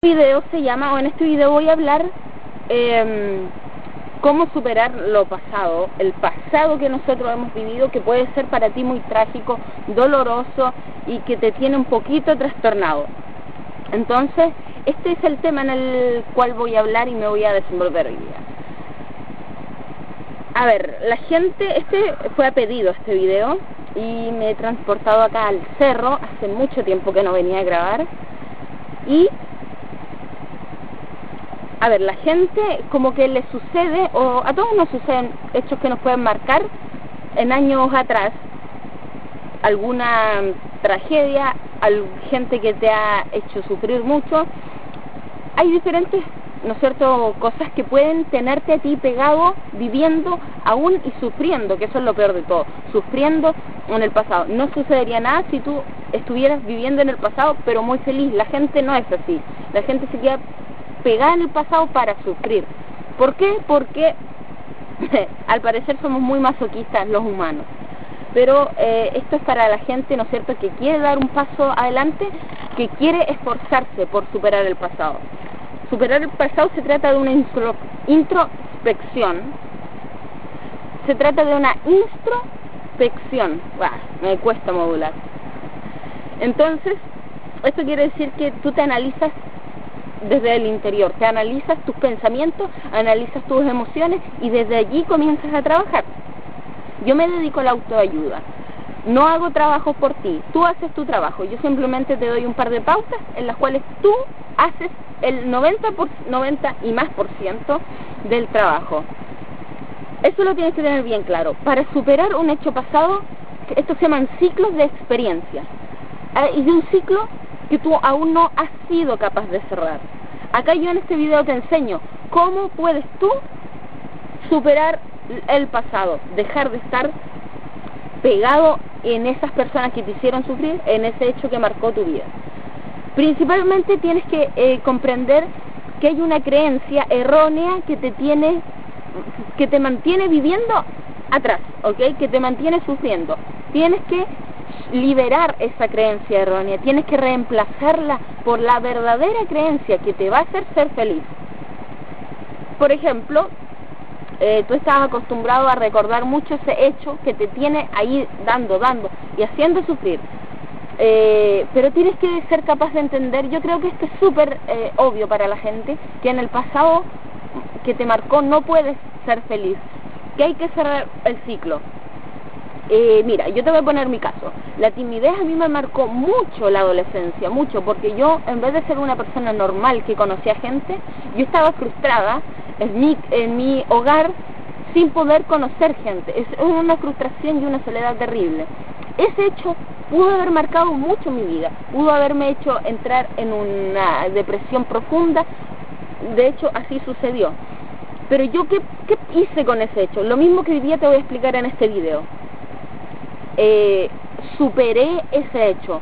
Video se llama, o en este video voy a hablar cómo superar lo pasado, el pasado que nosotros hemos vivido, que puede ser para ti muy trágico, doloroso y que te tiene un poquito trastornado. Entonces, este es el tema en el cual voy a hablar y me voy a desenvolver hoy día. A ver, la gente, fue a pedido este video y me he transportado acá al cerro, hace mucho tiempo que no venía a grabar. Y a ver, la gente como que le sucede, o a todos nos suceden hechos que nos pueden marcar en años atrás, alguna tragedia, gente que te ha hecho sufrir mucho. Hay diferentes, ¿no es cierto?, cosas que pueden tenerte a ti pegado, viviendo aún y sufriendo, que eso es lo peor de todo, sufriendo en el pasado. No sucedería nada si tú estuvieras viviendo en el pasado, pero muy feliz. La gente no es así, la gente se queda pegada en el pasado para sufrir. ¿Por qué? Porque al parecer somos muy masoquistas los humanos. Pero esto es para la gente, ¿no es cierto?, que quiere dar un paso adelante, que quiere esforzarse por superar el pasado. Superar el pasado se trata de una introspección. Se trata de una introspección. Me cuesta modular. Entonces, esto quiere decir que tú te analizas desde el interior, te analizas tus pensamientos, analizas tus emociones y desde allí comienzas a trabajar. Yo me dedico a la autoayuda, no hago trabajo por ti, tú haces tu trabajo, yo simplemente te doy un par de pautas en las cuales tú haces el 90 y más por ciento del trabajo. Eso lo tienes que tener bien claro. Para superar un hecho pasado, estos se llaman ciclos de experiencia, y de un ciclo que tú aún no has sido capaz de cerrar. Acá yo en este video te enseño cómo puedes tú superar el pasado, dejar de estar pegado en esas personas que te hicieron sufrir, en ese hecho que marcó tu vida. Principalmente tienes que comprender que hay una creencia errónea que te mantiene viviendo atrás, ¿ok? Que te mantiene sufriendo. Tienes que liberar esa creencia errónea, tienes que reemplazarla por la verdadera creencia que te va a hacer ser feliz. Por ejemplo, tú estás acostumbrado a recordar mucho ese hecho que te tiene ahí dando y haciendo sufrir, pero tienes que ser capaz de entender, yo creo que esto es súper obvio para la gente, que en el pasado que te marcó no puedes ser feliz, que hay que cerrar el ciclo. Mira, yo te voy a poner mi caso. La timidez a mí me marcó mucho la adolescencia, mucho, porque yo, en vez de ser una persona normal que conocía gente, yo estaba frustrada en mi hogar sin poder conocer gente. Es una frustración y una soledad terrible. Ese hecho pudo haber marcado mucho mi vida, pudo haberme hecho entrar en una depresión profunda. De hecho, así sucedió. Pero yo, ¿qué hice con ese hecho? Lo mismo que hoy día te voy a explicar en este video. Superé ese hecho.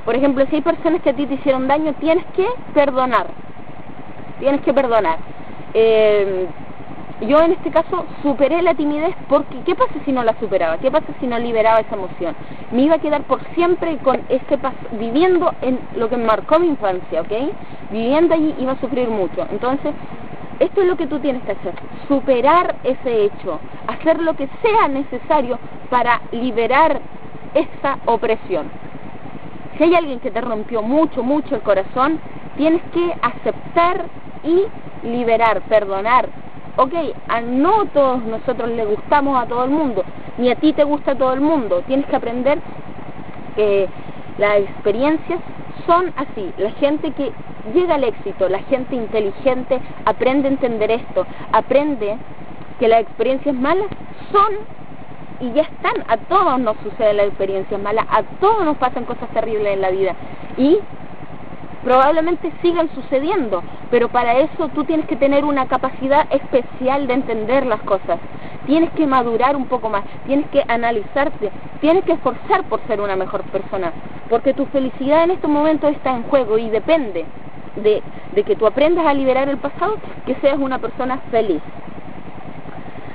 Por ejemplo, si hay personas que a ti te hicieron daño, tienes que perdonar. Yo en este caso superé la timidez, porque ¿qué pasa si no la superaba? ¿Qué pasa si no liberaba esa emoción? Me iba a quedar por siempre con viviendo en lo que marcó mi infancia, ¿ok? Viviendo allí iba a sufrir mucho. Entonces, esto es lo que tú tienes que hacer, superar ese hecho, hacer lo que sea necesario para liberar esa opresión. Si hay alguien que te rompió mucho el corazón, tienes que aceptar y liberar, perdonar. Ok, no todos nosotros le gustamos a todo el mundo, ni a ti te gusta a todo el mundo. Tienes que aprender que las experiencias son así. La gente que llega al éxito, la gente inteligente, aprende a entender esto, aprende que las experiencias malas son y ya están. A todos nos suceden las experiencias malas, a todos nos pasan cosas terribles en la vida y probablemente sigan sucediendo, pero para eso tú tienes que tener una capacidad especial de entender las cosas. Tienes que madurar un poco más, tienes que analizarte, tienes que esforzar por ser una mejor persona, porque tu felicidad en estos momentos está en juego y depende de que tú aprendas a liberar el pasado, que seas una persona feliz.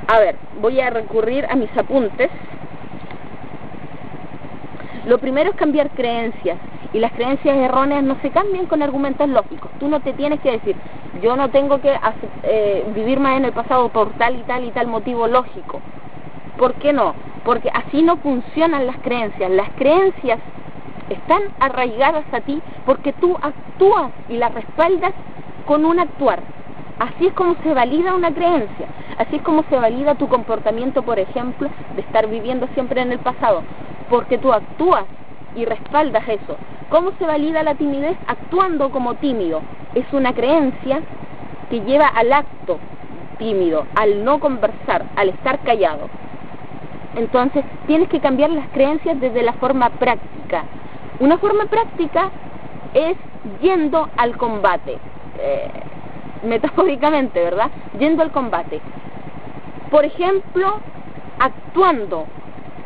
A ver, voy a recurrir a mis apuntes. Lo primero es cambiar creencias. Y las creencias erróneas no se cambian con argumentos lógicos. Tú no te tienes que decir, yo no tengo que vivir más en el pasado por tal y tal y tal motivo lógico. ¿Por qué no? Porque así no funcionan las creencias. Las creencias están arraigadas a ti porque tú actúas y las respaldas con un actuar. Así es como se valida una creencia. Así es como se valida tu comportamiento, por ejemplo, de estar viviendo siempre en el pasado. Porque tú actúas y respaldas eso. ¿Cómo se valida la timidez? Actuando como tímido. Es una creencia que lleva al acto tímido, al no conversar, al estar callado. Entonces, tienes que cambiar las creencias desde la forma práctica. Una forma práctica es yendo al combate, metafóricamente, ¿verdad? Yendo al combate. Por ejemplo, actuando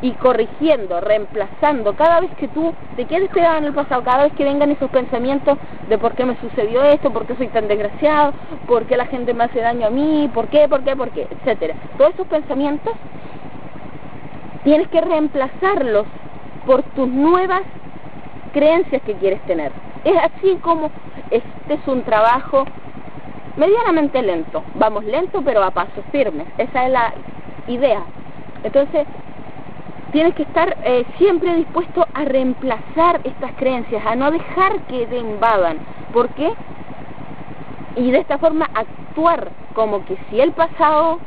y corrigiendo, reemplazando, cada vez que tú te quedes pegado en el pasado, cada vez que vengan esos pensamientos de por qué me sucedió esto, por qué soy tan desgraciado, por qué la gente me hace daño a mí, por qué, etcétera. Todos esos pensamientos tienes que reemplazarlos por tus nuevas creencias que quieres tener. Es así como este es un trabajo medianamente lento. Vamos lento pero a pasos firmes. Esa es la idea. Entonces, tienes que estar siempre dispuesto a reemplazar estas creencias, a no dejar que te invadan. ¿Por qué? Y de esta forma actuar como que si el pasado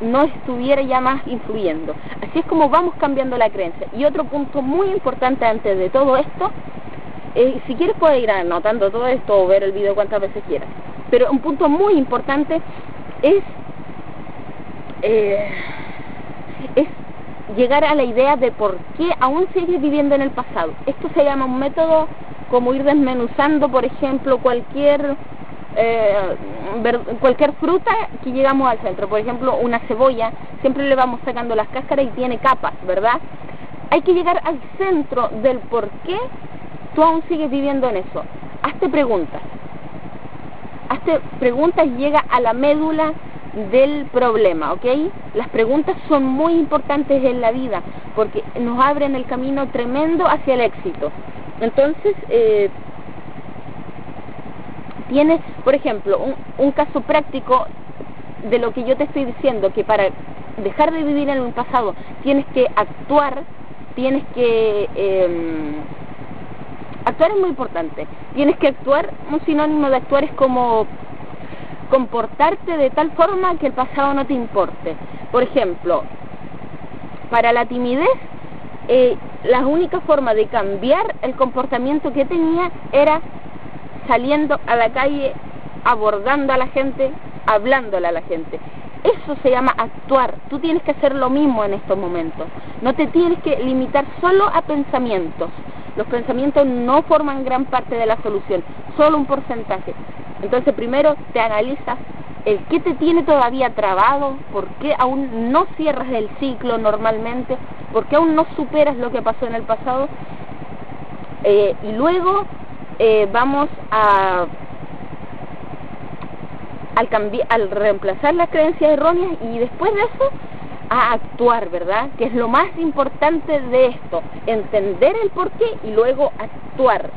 no estuviera ya más influyendo. Así es como vamos cambiando la creencia. Y otro punto muy importante antes de todo esto, si quieres puedes ir anotando todo esto o ver el video cuantas veces quieras, pero un punto muy importante es llegar a la idea de por qué aún sigues viviendo en el pasado. Esto se llama un método como ir desmenuzando, por ejemplo, cualquier fruta que llegamos al centro. Por ejemplo, una cebolla, siempre le vamos sacando las cáscaras y tiene capas, ¿verdad? Hay que llegar al centro del por qué tú aún sigues viviendo en eso. Hazte preguntas y llega a la médula del problema, ¿ok? Las preguntas son muy importantes en la vida porque nos abren el camino tremendo hacia el éxito. Entonces, tienes, por ejemplo, un caso práctico de lo que yo te estoy diciendo, que para dejar de vivir en un pasado tienes que actuar, actuar es muy importante. Tienes que actuar, un sinónimo de actuar es como comportarte de tal forma que el pasado no te importe. Por ejemplo, para la timidez, la única forma de cambiar el comportamiento que tenía era saliendo a la calle, abordando a la gente, hablándole a la gente. Eso se llama actuar. Tú tienes que hacer lo mismo en estos momentos. No te tienes que limitar solo a pensamientos. Los pensamientos no forman gran parte de la solución, solo un porcentaje. Entonces primero te analizas el qué te tiene todavía trabado, por qué aún no cierras el ciclo normalmente, por qué aún no superas lo que pasó en el pasado, y luego vamos al reemplazar las creencias erróneas y después de eso a actuar, ¿verdad? Que es lo más importante de esto, entender el porqué y luego actuar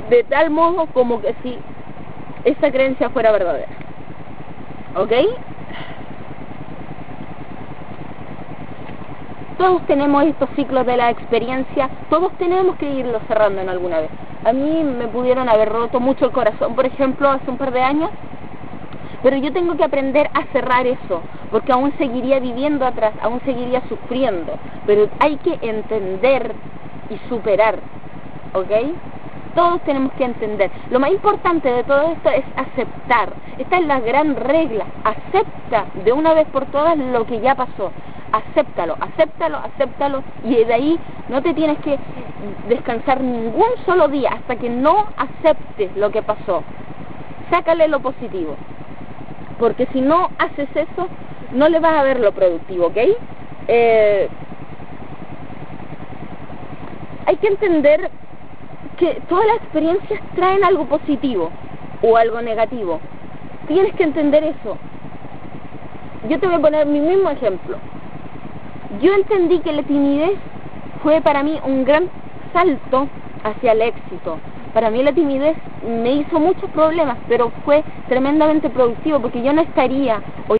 de tal modo como que si esa creencia fuera verdadera, ¿ok? Todos tenemos estos ciclos de la experiencia, todos tenemos que irlos cerrando en alguna vez. A mí me pudieron haber roto mucho el corazón, por ejemplo, hace un par de años, pero yo tengo que aprender a cerrar eso, porque aún seguiría viviendo atrás, aún seguiría sufriendo, pero hay que entender y superar, ¿ok? Todos tenemos que entender. Lo más importante de todo esto es aceptar. Esta es la gran regla. Acepta de una vez por todas lo que ya pasó. Acéptalo, y de ahí no te tienes que descansar ningún solo día hasta que no aceptes lo que pasó. Sácale lo positivo, porque si no haces eso no le vas a ver lo productivo, ¿ok? Hay que entender que todas las experiencias traen algo positivo o algo negativo. Tienes que entender eso. Yo te voy a poner mi mismo ejemplo. Yo entendí que la timidez fue para mí un gran salto hacia el éxito. Para mí la timidez me hizo muchos problemas, pero fue tremendamente productivo, porque yo no estaría hoy